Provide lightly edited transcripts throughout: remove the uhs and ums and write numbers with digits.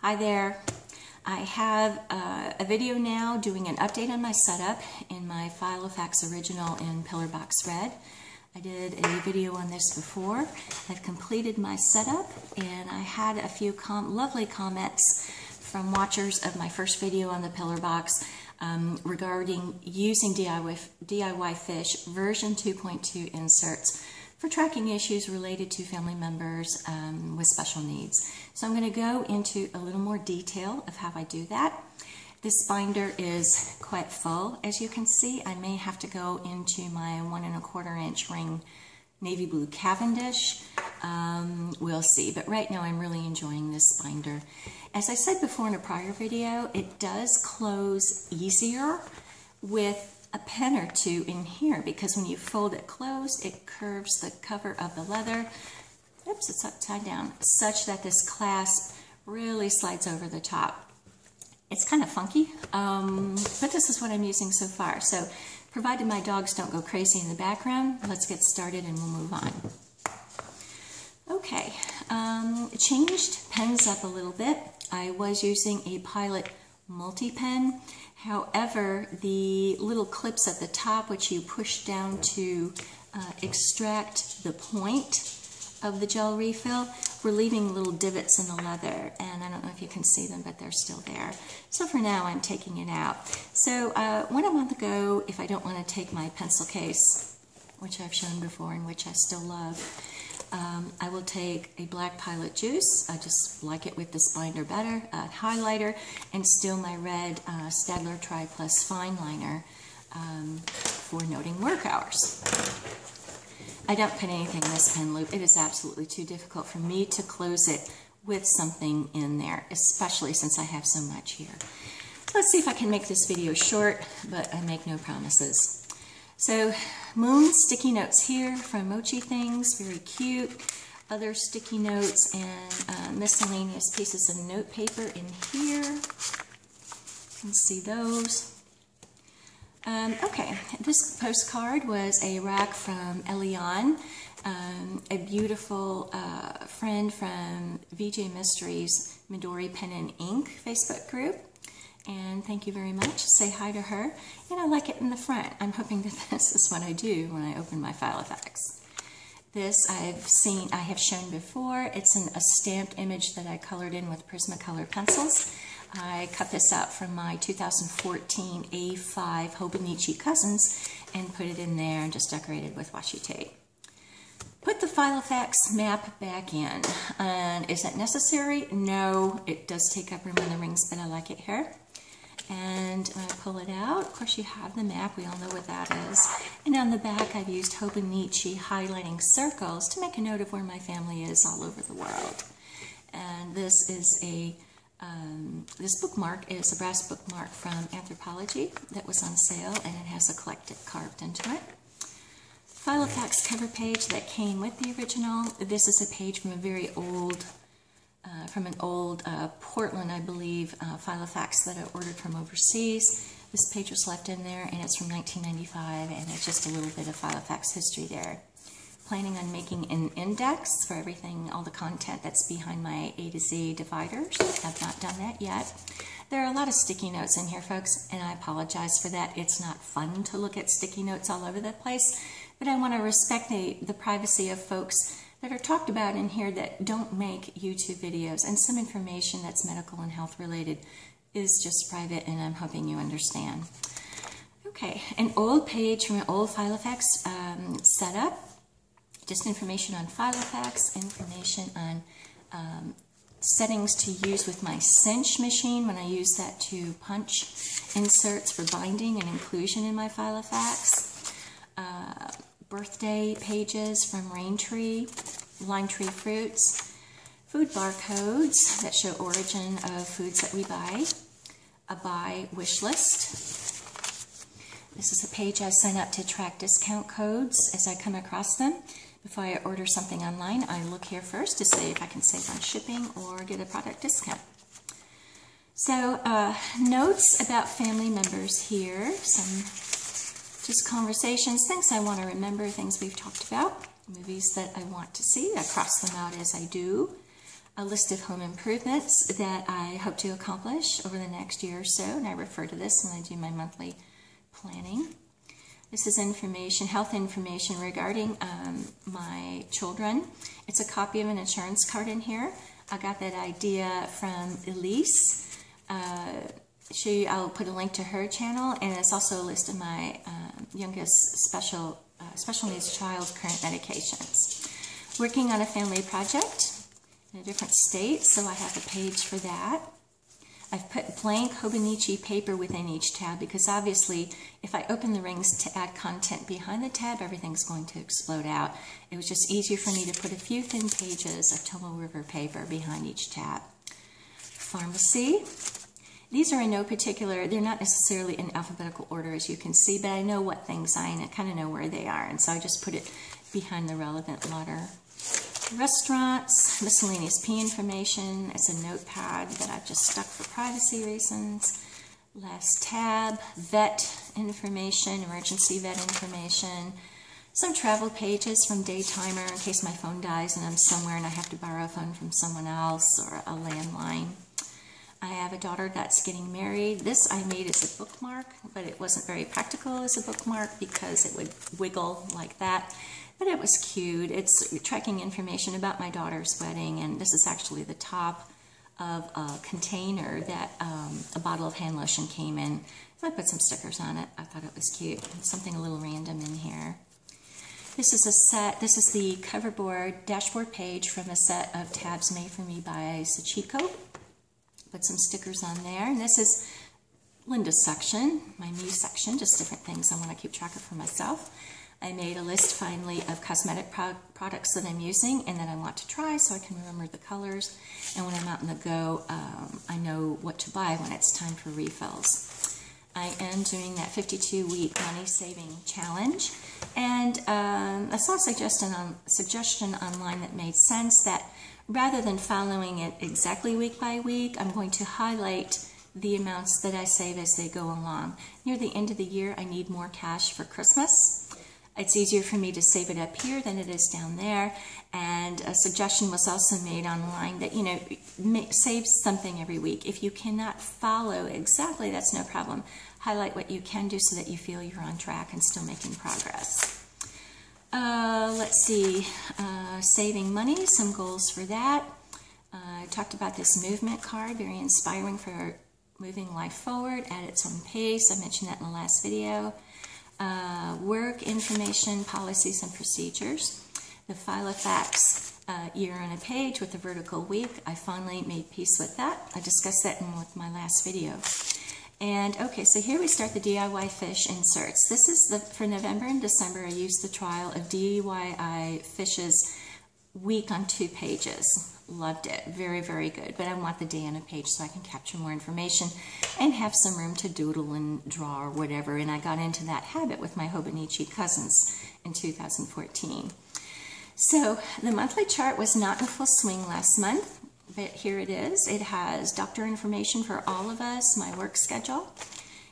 Hi there. I have a video now doing an update on my setup in my Filofax original in Pillar Box Red. I did a video on this before. I've completed my setup and I had a few lovely comments from watchers of my first video on the Pillar Box regarding using DIYfish version 2.2 inserts for tracking issues related to family members with special needs. So I'm going to go into a little more detail of how I do that. This binder is quite full, as you can see. I may have to go into my 1 1/4 inch ring navy blue Cavendish. We'll see, but right now I'm really enjoying this binder. As I said before in a prior video, it does close easier with a pen or two in here, because when you fold it closed, it curves the cover of the leather. Oops, it's upside down, such that this clasp really slides over the top. It's kind of funky, but this is what I'm using so far. So, provided my dogs don't go crazy in the background, let's get started and we'll move on. Okay, changed pens up a little bit. I was using a Pilot multi-pen. However, the little clips at the top, which you push down to extract the point of the gel refill, were leaving little divots in the leather, and I don't know if you can see them, but they're still there. So for now, I'm taking it out. So when I'm on the go, if I don't want to take my pencil case, which I've shown before and which I still love, I will take a black Pilot juice. I just like it with this binder better, highlighter, and still my red Staedtler Tri Plus fine liner for noting work hours. I don't put anything in this pen loop. It is absolutely too difficult for me to close it with something in there, especially since I have so much here. Let's see if I can make this video short, but I make no promises. So, Moon sticky notes here from Mochi Things, very cute. Other sticky notes and miscellaneous pieces of note paper in here. You can see those. Okay, this postcard was a rack from Eliane, a beautiful friend from VJ Mysteries Midori Pen and Ink Facebook group. And thank you very much. Say hi to her. And I like it in the front. I'm hoping that this is what I do when I open my Filofax. This I have shown before. It's a stamped image that I colored in with Prismacolor pencils. I cut this out from my 2014 A5 Hobonichi Cousins and put it in there and just decorated with washi tape. Put the Filofax map back in. And is that necessary? No, it does take up room in the rings, but I like it here. And when I pull it out, of course you have the map, we all know what that is. And on the back I've used Hobonichi highlighting circles to make a note of where my family is all over the world. And this is this bookmark is a brass bookmark from Anthropology that was on sale, and it has eclectic carved into it. Filofax cover page that came with the original. This is a page from a very old from an old Portland, I believe, Filofax that I ordered from overseas. This page was left in there, and it's from 1995, and it's just a little bit of Filofax history there. Planning on making an index for everything, all the content that's behind my A to Z dividers. I've not done that yet. There are a lot of sticky notes in here, folks, and I apologize for that. It's not fun to look at sticky notes all over the place, but I want to respect the privacy of folks that are talked about in here that don't make YouTube videos, and some information that's medical and health related is just private, and I'm hoping you understand. Okay, an old page from an old Filofax setup, just information on Filofax, information on settings to use with my cinch machine when I use that to punch inserts for binding and inclusion in my Filofax. Birthday pages from Raintree, Lime Tree Fruits, food barcodes that show origin of foods that we buy, a buy wish list. This is a page I sign up to track discount codes as I come across them. Before I order something online, I look here first to see if I can save on shipping or get a product discount. So, notes about family members here, some just conversations, things I want to remember, things we've talked about, movies that I want to see. I cross them out as I do. a list of home improvements that I hope to accomplish over the next year or so, and I refer to this when I do my monthly planning. This is information, health information regarding my children. It's a copy of an insurance card in here. I got that idea from Elise. I'll put a link to her channel, and it's also a list of my youngest special needs child's current medications. Working on a family project in a different state, so I have a page for that. I've put blank Hobonichi paper within each tab because obviously if I open the rings to add content behind the tab, everything's going to explode out. It was just easier for me to put a few thin pages of Tomoe River paper behind each tab. Pharmacy. These are in no particular, they're not necessarily in alphabetical order as you can see, but I know what things I kind of know where they are, and so I just put it behind the relevant letter. Restaurants, miscellaneous P information. It's a notepad that I've just stuck for privacy reasons. Last tab, vet information, emergency vet information. Some travel pages from Daytimer in case my phone dies and I'm somewhere and I have to borrow a phone from someone else, or a landline. I have a daughter that's getting married. This I made as a bookmark, but it wasn't very practical as a bookmark because it would wiggle like that. But it was cute. It's tracking information about my daughter's wedding, and this is actually the top of a container that a bottle of hand lotion came in. So I put some stickers on it. I thought it was cute. Something a little random in here. This is a set. This is the dashboard page from a set of tabs made for me by Sachiko. Put some stickers on there. And this is Linda's section, my me section, just different things I want to keep track of for myself. I made a list finally of cosmetic products that I'm using and that I want to try so I can remember the colors. And when I'm out on the go, I know what to buy when it's time for refills. I am doing that 52-week money saving challenge. And I saw a suggestion online that made sense, that rather than following it exactly week by week, I'm going to highlight the amounts that I save as they go along. Near the end of the year, I need more cash for Christmas. It's easier for me to save it up here than it is down there. And a suggestion was also made online that, save something every week. If you cannot follow exactly, that's no problem. Highlight what you can do so that you feel you're on track and still making progress. Let's see, saving money, some goals for that. I talked about this movement card, very inspiring for moving life forward at its own pace. I mentioned that in the last video. Work information, policies, and procedures. The Filofax year on a page with the vertical week. I finally made peace with that. I discussed that with my last video. And okay, so here we start the DIYfish inserts. This is for November and December. I used the trial of DIYfish's week on 2 pages. Loved it. Very, very good. But I want the day on a page so I can capture more information and have some room to doodle and draw or whatever. And I got into that habit with my Hobonichi cousins in 2014. So the monthly chart was not in full swing last month, but here it is. It has doctor information for all of us, my work schedule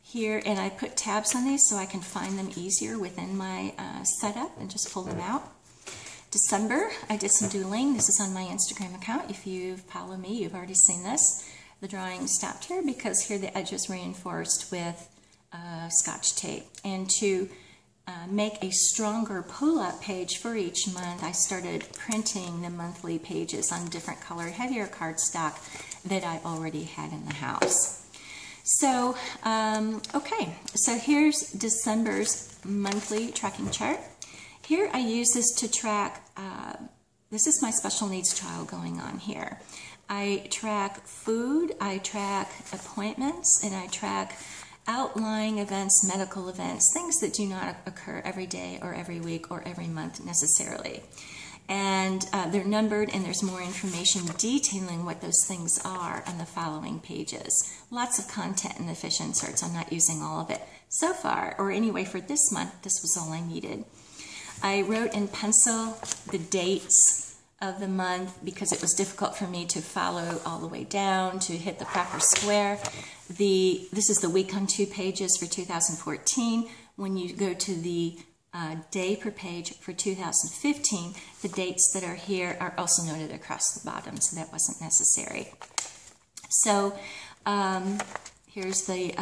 here, and I put tabs on these so I can find them easier within my setup and just pull them out. December, I did some doodling. This is on my Instagram account. If you follow me, you've already seen this. The drawing stopped here because here the edge is reinforced with Scotch tape. And to make a stronger pull-up page for each month, I started printing the monthly pages on different colored, heavier cardstock that I already had in the house. So, okay, so here's December's monthly tracking chart. Here I use this to track, this is my special needs child going on here. I track food, I track appointments, and I track outlying events, medical events, things that do not occur every day or every week or every month necessarily. And they're numbered, and there's more information detailing what those things are on the following pages. Lots of content in the fish inserts. I'm not using all of it so far, or anyway for this month, this was all I needed. I wrote in pencil the dates of the month because it was difficult for me to follow all the way down to hit the proper square. This is the week on 2 pages for 2014. When you go to the day per page for 2015. The dates that are here are also noted across the bottom, so that wasn't necessary. So here's the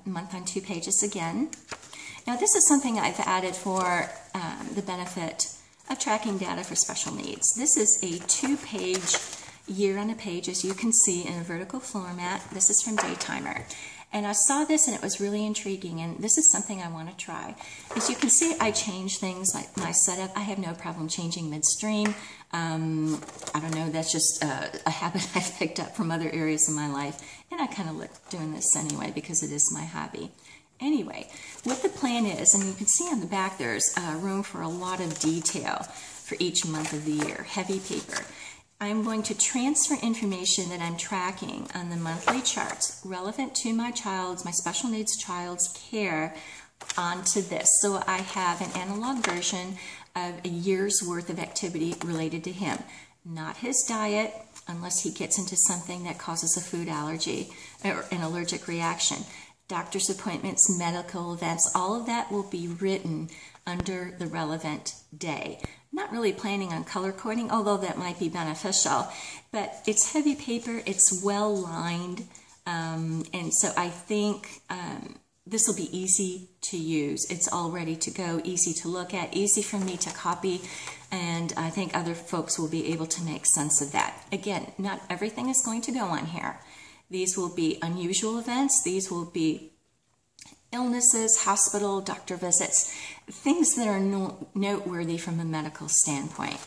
month on 2 pages again. Now this is something I've added for the benefit of tracking data for special needs. This is a 2-page year on a page, as you can see, in a vertical format. This is from Daytimer. And I saw this and it was really intriguing, and this is something I want to try. As you can see, I change things like my setup. I have no problem changing midstream. I don't know, that's just a habit I've picked up from other areas of my life. And I kind of like doing this anyway because it is my hobby. Anyway, what the plan is, and you can see on the back there's room for a lot of detail for each month of the year, heavy paper. I'm going to transfer information that I'm tracking on the monthly charts relevant to my special needs child's care onto this. So I have an analog version of a year's worth of activity related to him. Not his diet, unless he gets into something that causes a food allergy or an allergic reaction. Doctor's appointments, medical events, all of that will be written under the relevant day. Not really planning on color coding, although that might be beneficial, but it's heavy paper, it's well lined, and so I think this will be easy to use. It's all ready to go, easy to look at, easy for me to copy, and I think other folks will be able to make sense of that. Again, not everything is going to go on here. These will be unusual events, these will be illnesses, hospital, doctor visits, things that are noteworthy from a medical standpoint.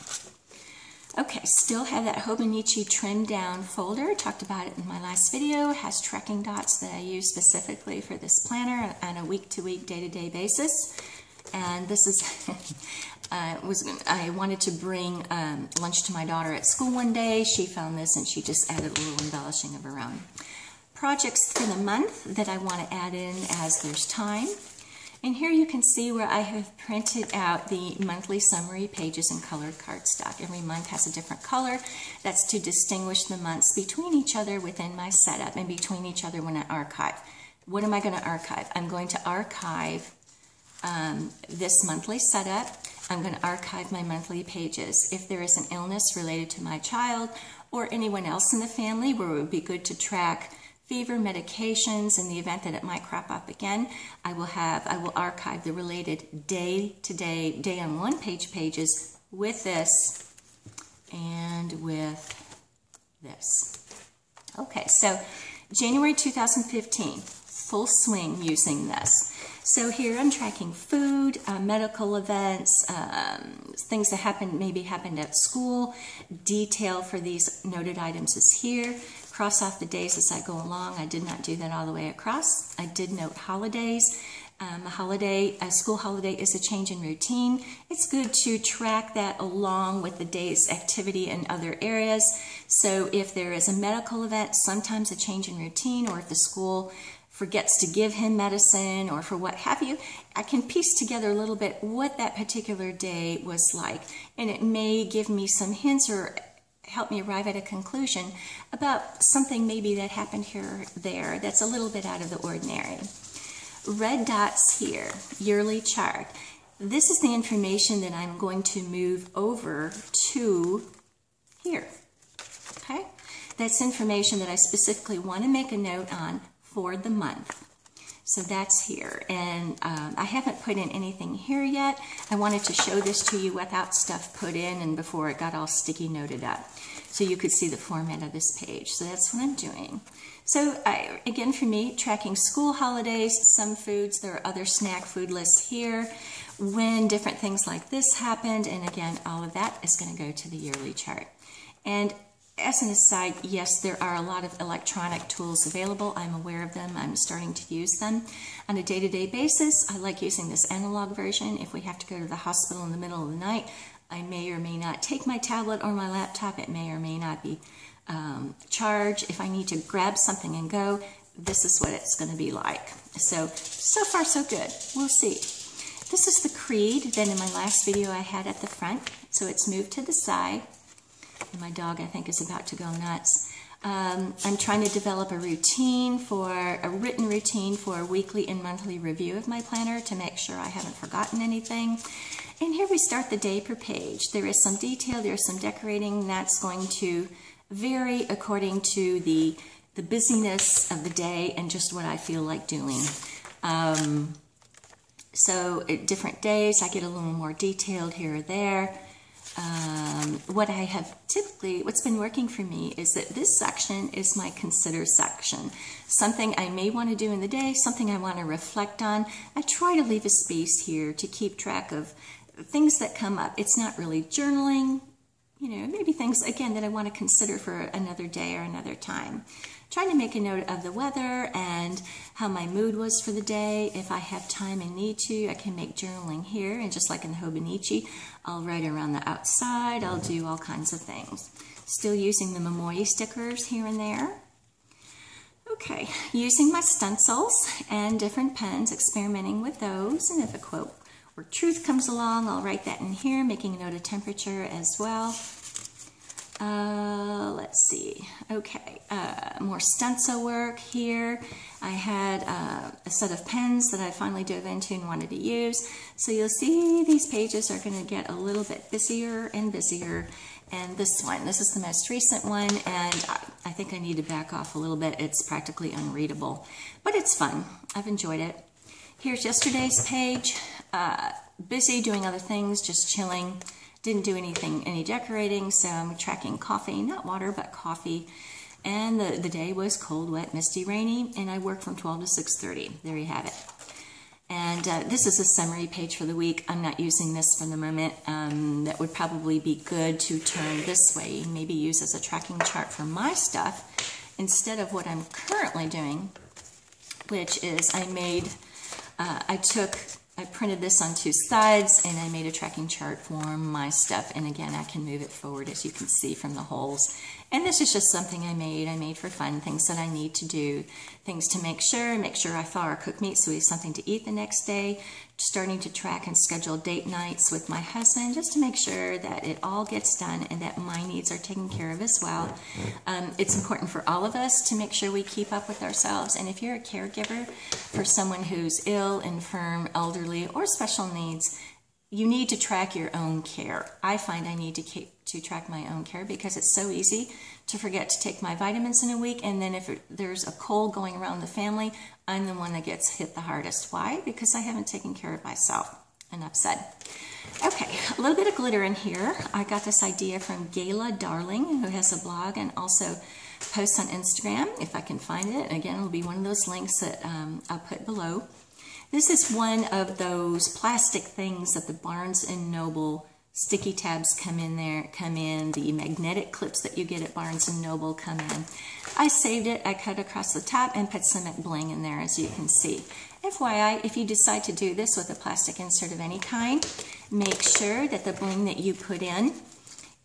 Okay, still have that Hobonichi trimmed down folder. Talked about it in my last video. It has tracking dots that I use specifically for this planner on a week-to-week, day-to-day basis. And this is, I wanted to bring lunch to my daughter at school one day. She found this and she just added a little embellishing of her own. Projects for the month that I want to add in as there's time. And here you can see where I have printed out the monthly summary pages in colored cardstock. Every month has a different color. That's to distinguish the months between each other within my setup and between each other when I archive. What am I going to archive? I'm going to archive this monthly setup. I'm going to archive my monthly pages. If there is an illness related to my child or anyone else in the family where it would be good to track fever, medications, in the event that it might crop up again, I will archive the related day-to-day, day on one-page pages with this and with this. Okay, so January 2015, full swing using this. So here I'm tracking food, medical events, things that maybe happened at school. Detail for these noted items is here. Cross off the days as I go along. I did not do that all the way across. I did note holidays. A school holiday is a change in routine. It's good to track that along with the day's activity in other areas. So if there is a medical event, sometimes a change in routine, or if the school forgets to give him medicine or for what have you, I can piece together a little bit what that particular day was like. And it may give me some hints or help me arrive at a conclusion about something maybe that happened here or there that's a little bit out of the ordinary. Red dots here, yearly chart. This is the information that I'm going to move over to here, okay? That's information that I specifically want to make a note on for the month. So that's here, and I haven't put in anything here yet. I wanted to show this to you without stuff put in and before it got all sticky noted up, so you could see the format of this page. So that's what I'm doing. So again, for me, tracking school holidays, some foods, there are other snack food lists here, when different things like this happened, and again, all of that is going to go to the yearly chart. And as an aside, yes, there are a lot of electronic tools available. I'm aware of them. I'm starting to use them. On a day-to-day basis, I like using this analog version. If we have to go to the hospital in the middle of the night, I may or may not take my tablet or my laptop. It may or may not be charged. If I need to grab something and go, this is what it's going to be like. So far so good. We'll see. This is the creed that in my last video I had at the front. So it's moved to the side. And my dog, I think, is about to go nuts. I'm trying to develop a written routine for a weekly and monthly review of my planner to make sure I haven't forgotten anything. And here we start the day per page. There is some detail, there's some decorating. That's going to vary according to the busyness of the day and just what I feel like doing. So at different days, I get a little more detailed here or there. What's been working for me is that this section is my consider section. Something I may want to do in the day, something I want to reflect on. I try to leave a space here to keep track of things that come up. It's not really journaling, maybe things, again, that I want to consider for another day or another time. Trying to make a note of the weather and how my mood was for the day. If I have time and need to, I can make journaling here. And just like in the Hobonichi, I'll write around the outside. I'll do all kinds of things. Still using the Momoi stickers here and there. Okay, using my stencils and different pens, experimenting with those. And if a quote or truth comes along, I'll write that in here, making a note of temperature as well. Let's see. Okay, more stencil work here. I had a set of pens that I finally dove into and wanted to use. So you'll see these pages are going to get a little bit busier and busier. And this is the most recent one, and I think I need to back off a little bit. It's practically unreadable, but it's fun. I've enjoyed it. Here's yesterday's page. Busy doing other things, just chilling. Didn't do any decorating, so I'm tracking coffee, not water, but coffee. And the day was cold, wet, misty, rainy, and I worked from 12 to 6:30. There you have it. And this is a summary page for the week. I'm not using this for the moment. That would probably be good to turn this way, maybe use as a tracking chart for my stuff, instead of what I'm currently doing, which is I printed this on 2 sides and I made a tracking chart for my stuff. And again, I can move it forward, as you can see from the holes. And this is just something I made for fun, things that I need to do, things to make sure I thaw our cooked meat so we have something to eat the next day, starting to track and schedule date nights with my husband just to make sure that it all gets done and that my needs are taken care of as well. It's important for all of us to make sure we keep up with ourselves. And if you're a caregiver for someone who's ill, infirm, elderly, or special needs, you need to track your own care. I find I need to track my own care because it's so easy to forget to take my vitamins in a week, and then if there's a cold going around the family, I'm the one that gets hit the hardest. Why? Because I haven't taken care of myself. Enough said. Okay, a little bit of glitter in here. I got this idea from Gala Darling, who has a blog and also posts on Instagram, if I can find it. Again, it'll be one of those links that I'll put below. This is one of those plastic things that the Barnes & Noble sticky tabs come in, the magnetic clips that you get at Barnes & Noble come in. I saved it, I cut across the top and put some bling in there, as you can see. FYI, if you decide to do this with a plastic insert of any kind, make sure that the bling that you put in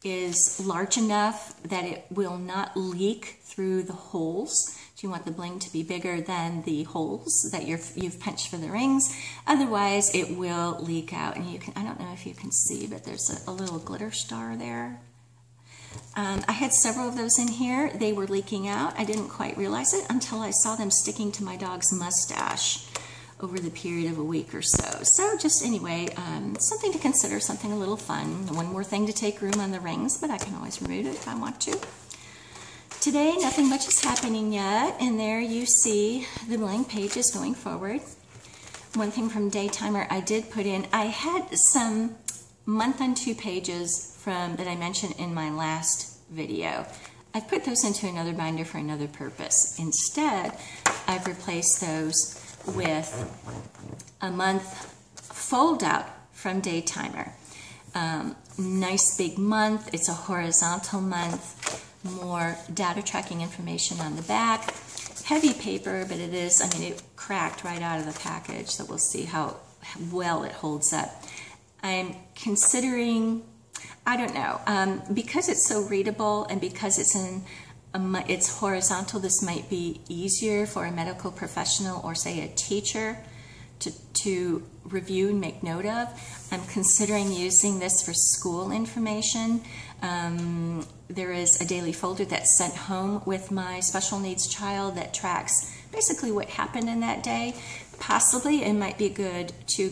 is large enough that it will not leak through the holes. You want the bling to be bigger than the holes that you've punched for the rings. Otherwise, it will leak out. And I don't know if you can see, but there's a little glitter star there. I had several of those in here. They were leaking out. I didn't quite realize it until I saw them sticking to my dog's mustache over the period of a week or so. So just anyway, something to consider, something a little fun. One more thing to take room on the rings, but I can always remove it if I want to. Today, nothing much is happening yet, and there you see the blank pages going forward. One thing from Daytimer I did put in, I had some month on 2 pages that I mentioned in my last video. I put those into another binder for another purpose. Instead, I've replaced those with a month fold out from Daytimer. Nice big month, it's a horizontal month. More data tracking information on the back. Heavy paper, but it cracked right out of the package, so we'll see how well it holds up. I'm considering, I don't know, because it's so readable and because it's horizontal, this might be easier for a medical professional or say a teacher to review and make note of. I'm considering using this for school information. There is a daily folder that's sent home with my special needs child that tracks basically what happened in that day. Possibly it might be good to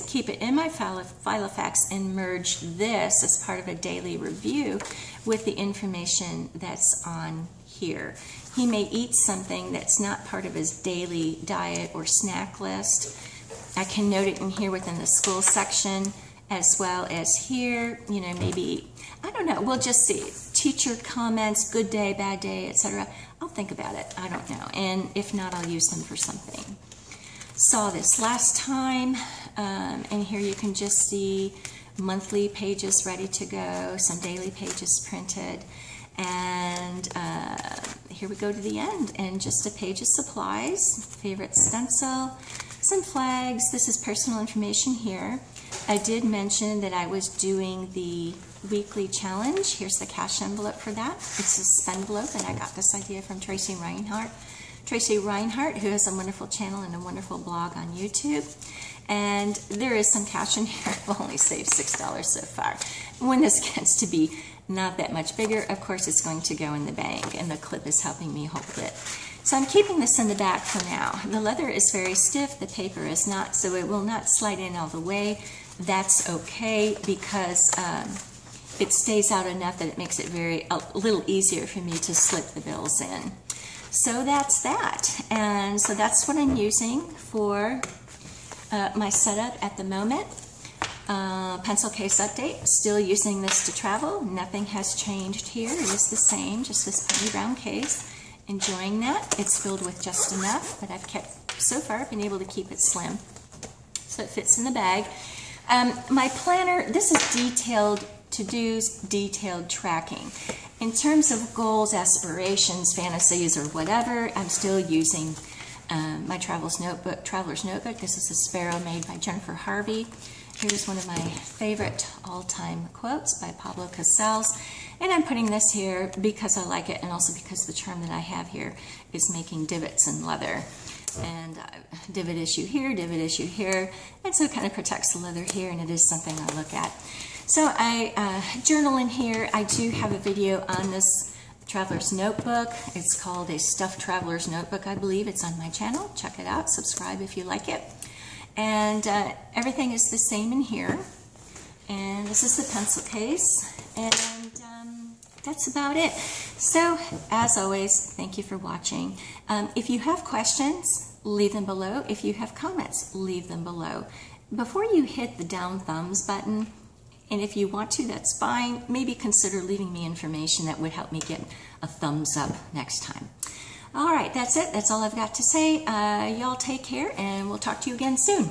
keep it in my Filofax and merge this as part of a daily review with the information that's on here. He may eat something that's not part of his daily diet or snack list. I can note it in here within the school section, as well as here, you know, maybe, I don't know, we'll just see. Teacher comments, good day, bad day, etc. I'll think about it, I don't know. And if not, I'll use them for something. Saw this last time, and here you can just see monthly pages ready to go, some daily pages printed, and here we go to the end, and just a page of supplies, favorite stencil, some flags. This is personal information here. I did mention that I was doing the weekly challenge. Here's the cash envelope for that. It's a spend envelope, and I got this idea from Tracy Reinhardt. Tracy Reinhardt, who has a wonderful channel and a wonderful blog on YouTube. And there is some cash in here. I've only saved $6 so far. When this gets to be not that much bigger, of course it's going to go in the bank, and the clip is helping me hold it. So I'm keeping this in the back for now. The leather is very stiff, the paper is not, so it will not slide in all the way. That's okay, because it stays out enough that it makes it a little easier for me to slip the bills in. So that's that, and so that's what I'm using for my setup at the moment. Pencil case update, still using this to travel. Nothing has changed here. It is the same, just this penny brown case. Enjoying that. It's filled with just enough, but I've kept, so far, been able to keep it slim. So it fits in the bag. My planner, this is detailed to-dos, detailed tracking. In terms of goals, aspirations, fantasies, or whatever, I'm still using my traveler's notebook. This is a sparrow made by Jennifer Harvey. Here's one of my favorite all-time quotes by Pablo Casals. And I'm putting this here because I like it, and also because the charm that I have here is making divots in leather. And divot issue here, and so it kind of protects the leather here, and it is something I look at. So I journal in here. I do have a video on this traveler's notebook. It's called a Stuffed Traveler's Notebook, I believe. It's on my channel. Check it out. Subscribe if you like it. And everything is the same in here. And this is the pencil case. And that's about it. So, as always, thank you for watching. If you have questions, leave them below. If you have comments, leave them below. Before you hit the down thumbs button, and if you want to, that's fine, maybe consider leaving me information that would help me get a thumbs up next time. All right, that's it. That's all I've got to say. Y'all take care, and we'll talk to you again soon.